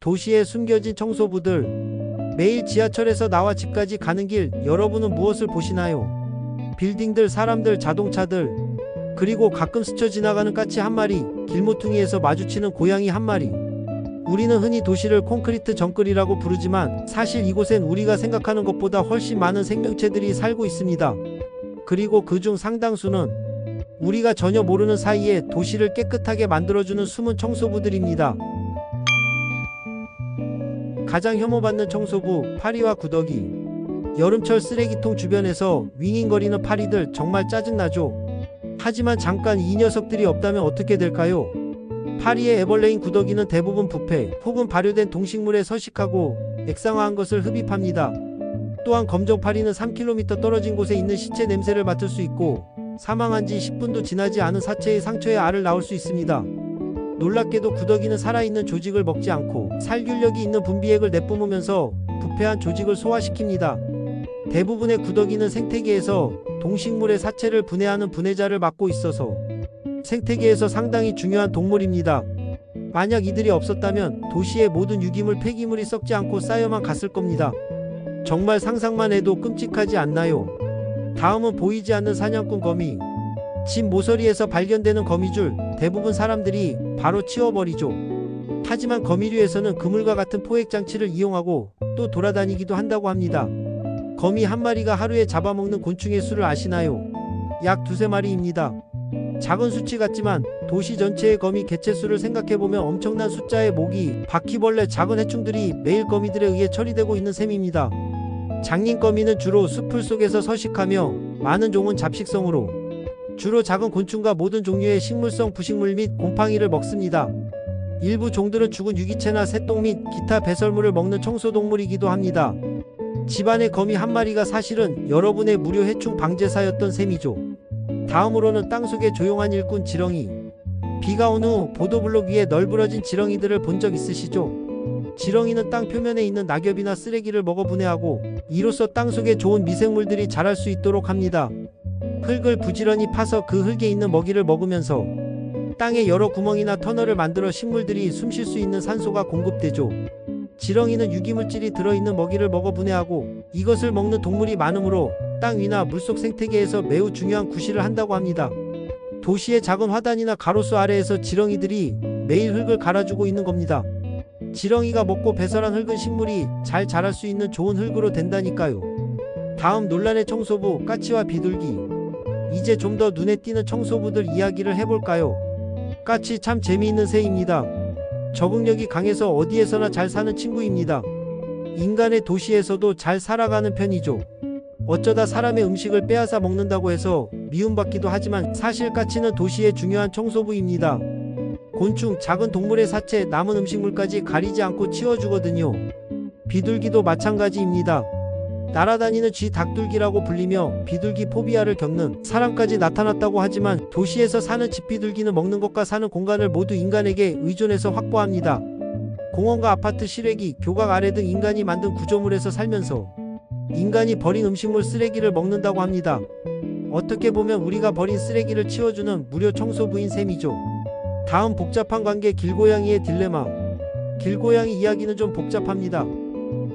도시에 숨겨진 청소부들. 매일 지하철에서 나와 집까지 가는 길, 여러분은 무엇을 보시나요? 빌딩들, 사람들, 자동차들, 그리고 가끔 스쳐 지나가는 까치 한 마리, 길모퉁이에서 마주치는 고양이 한 마리. 우리는 흔히 도시를 콘크리트 정글이라고 부르지만 사실 이곳엔 우리가 생각하는 것보다 훨씬 많은 생명체들이 살고 있습니다. 그리고 그중 상당수는 우리가 전혀 모르는 사이에 도시를 깨끗하게 만들어주는 숨은 청소부들입니다. 가장 혐오받는 청소부, 파리와 구더기. 여름철 쓰레기통 주변에서 윙윙거리는 파리들 정말 짜증나죠. 하지만 잠깐 이 녀석들이 없다면 어떻게 될까요? 파리의 애벌레인 구더기는 대부분 부패 혹은 발효된 동식물에 서식하고 액상화한 것을 흡입합니다. 또한 검정파리는 3km 떨어진 곳에 있는 시체 냄새를 맡을 수 있고 사망한 지 10분도 지나지 않은 사체의 상처에 알을 낳을 수 있습니다. 놀랍게도 구더기는 살아있는 조직을 먹지 않고 살균력이 있는 분비액을 내뿜으면서 부패한 조직을 소화시킵니다. 대부분의 구더기는 생태계에서 동식물의 사체를 분해하는 분해자를 맡고 있어서 생태계에서 상당히 중요한 동물입니다. 만약 이들이 없었다면 도시의 모든 유기물, 폐기물이 썩지 않고 쌓여만 갔을 겁니다. 정말 상상만 해도 끔찍하지 않나요? 다음은 보이지 않는 사냥꾼 거미. 집 모서리에서 발견되는 거미줄, 대부분 사람들이 바로 치워버리죠. 하지만 거미류에서는 그물과 같은 포획 장치를 이용하고 또 돌아다니기도 한다고 합니다. 거미 한 마리가 하루에 잡아먹는 곤충의 수를 아시나요? 약 2~3마리입니다. 작은 수치 같지만 도시 전체의 거미 개체수를 생각해보면 엄청난 숫자의 모기, 바퀴벌레, 작은 해충들이 매일 거미들에 의해 처리되고 있는 셈입니다. 장님거미는 주로 숲풀 속에서 서식하며 많은 종은 잡식성으로 주로 작은 곤충과 모든 종류의 식물성 부식물 및 곰팡이를 먹습니다. 일부 종들은 죽은 유기체나 새똥 및 기타 배설물을 먹는 청소동물이기도 합니다. 집안의 거미 한 마리가 사실은 여러분의 무료 해충 방제사였던 셈이죠. 다음으로는 땅속의 조용한 일꾼 지렁이. 비가 온 후 보도블록 위에 널브러진 지렁이들을 본 적 있으시죠? 지렁이는 땅 표면에 있는 낙엽이나 쓰레기를 먹어 분해하고 이로써 땅속에 좋은 미생물들이 자랄 수 있도록 합니다. 흙을 부지런히 파서 그 흙에 있는 먹이를 먹으면서 땅에 여러 구멍이나 터널을 만들어 식물들이 숨쉴 수 있는 산소가 공급되죠. 지렁이는 유기물질이 들어있는 먹이를 먹어 분해하고 이것을 먹는 동물이 많으므로 땅 위나 물속 생태계에서 매우 중요한 구실을 한다고 합니다. 도시의 작은 화단이나 가로수 아래에서 지렁이들이 매일 흙을 갈아주고 있는 겁니다. 지렁이가 먹고 배설한 흙은 식물이 잘 자랄 수 있는 좋은 흙으로 된다니까요. 다음 논란의 청소부, 까치와 비둘기. 이제 좀 더 눈에 띄는 청소부들 이야기를 해볼까요? 까치 참 재미있는 새입니다. 적응력이 강해서 어디에서나 잘 사는 친구입니다. 인간의 도시에서도 잘 살아가는 편이죠. 어쩌다 사람의 음식을 빼앗아 먹는다고 해서 미움받기도 하지만 사실 까치는 도시의 중요한 청소부입니다. 곤충, 작은 동물의 사체, 남은 음식물까지 가리지 않고 치워주거든요. 비둘기도 마찬가지입니다. 날아다니는 쥐 닭둘기라고 불리며 비둘기 포비아를 겪는 사람까지 나타났다고 하지만 도시에서 사는 집비둘기는 먹는 것과 사는 공간을 모두 인간에게 의존해서 확보합니다. 공원과 아파트, 실외기, 교각 아래 등 인간이 만든 구조물에서 살면서 인간이 버린 음식물, 쓰레기를 먹는다고 합니다. 어떻게 보면 우리가 버린 쓰레기를 치워주는 무료 청소부인 셈이죠. 다음 복잡한 관계, 길고양이의 딜레마. 길고양이 이야기는 좀 복잡합니다.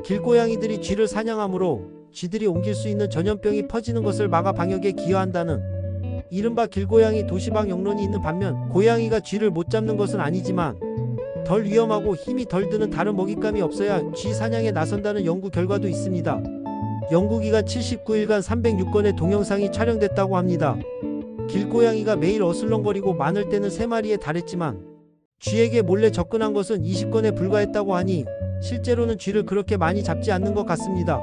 길고양이들이 쥐를 사냥하므로 쥐들이 옮길 수 있는 전염병이 퍼지는 것을 막아 방역에 기여한다는 이른바 길고양이 도시방 영론이 있는 반면 고양이가 쥐를 못 잡는 것은 아니지만 덜 위험하고 힘이 덜 드는 다른 먹잇감이 없어야 쥐 사냥에 나선다는 연구 결과도 있습니다. 연구기간 79일간 306건의 동영상이 촬영됐다고 합니다. 길고양이가 매일 어슬렁거리고 많을 때는 3마리에 달했지만 쥐에게 몰래 접근한 것은 20건에 불과했다고 하니 실제로는 쥐를 그렇게 많이 잡지 않는 것 같습니다.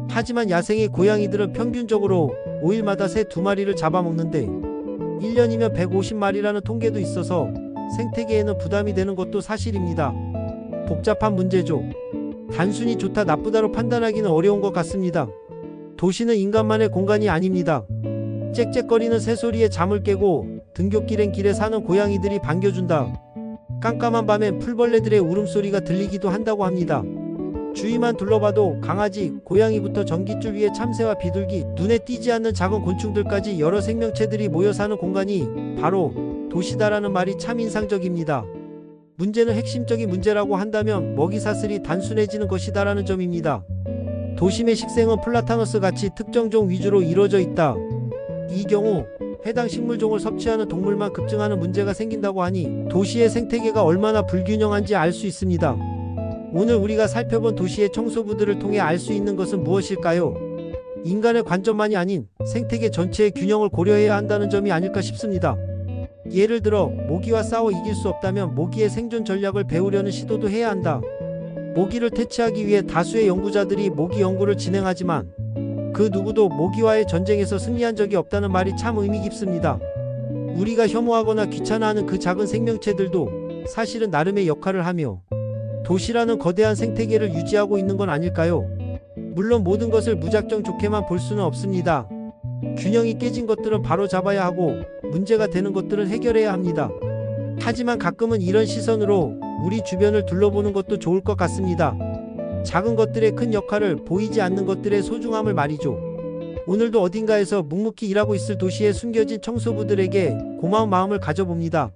하지만 야생의 고양이들은 평균적으로 5일마다 새 2마리를 잡아먹는데 1년이면 150마리라는 통계도 있어서 생태계에는 부담이 되는 것도 사실입니다. 복잡한 문제죠. 단순히 좋다 나쁘다로 판단하기는 어려운 것 같습니다. 도시는 인간만의 공간이 아닙니다. 짹짹거리는 새소리에 잠을 깨고 등굣길엔 길에 사는 고양이들이 반겨준다. 깜깜한 밤엔 풀벌레들의 울음소리가 들리기도 한다고 합니다. 주위만 둘러봐도 강아지, 고양이부터 전깃줄 위에 참새와 비둘기, 눈에 띄지 않는 작은 곤충들까지 여러 생명체들이 모여 사는 공간이 바로 도시다라는 말이 참 인상적입니다. 문제는 핵심적인 문제라고 한다면 먹이사슬이 단순해지는 것이다라는 점입니다. 도심의 식생은 플라타너스 같이 특정종 위주로 이루어져 있다. 이 경우 해당 식물종을 섭취하는 동물만 급증하는 문제가 생긴다고 하니 도시의 생태계가 얼마나 불균형한지 알 수 있습니다. 오늘 우리가 살펴본 도시의 청소부들을 통해 알 수 있는 것은 무엇일까요? 인간의 관점만이 아닌 생태계 전체의 균형을 고려해야 한다는 점이 아닐까 싶습니다. 예를 들어 모기와 싸워 이길 수 없다면 모기의 생존 전략을 배우려는 시도도 해야 한다. 모기를 퇴치하기 위해 다수의 연구자들이 모기 연구를 진행하지만 그 누구도 모기와의 전쟁에서 승리한 적이 없다는 말이 참 의미 깊습니다. 우리가 혐오하거나 귀찮아하는 그 작은 생명체들도 사실은 나름의 역할을 하며 도시라는 거대한 생태계를 유지하고 있는 건 아닐까요? 물론 모든 것을 무작정 좋게만 볼 수는 없습니다. 균형이 깨진 것들은 바로 잡아야 하고 문제가 되는 것들은 해결해야 합니다. 하지만 가끔은 이런 시선으로 우리 주변을 둘러보는 것도 좋을 것 같습니다. 작은 것들의 큰 역할을, 보이지 않는 것들의 소중함을 말이죠. 오늘도 어딘가에서 묵묵히 일하고 있을 도시에 숨겨진 청소부들에게 고마운 마음을 가져봅니다.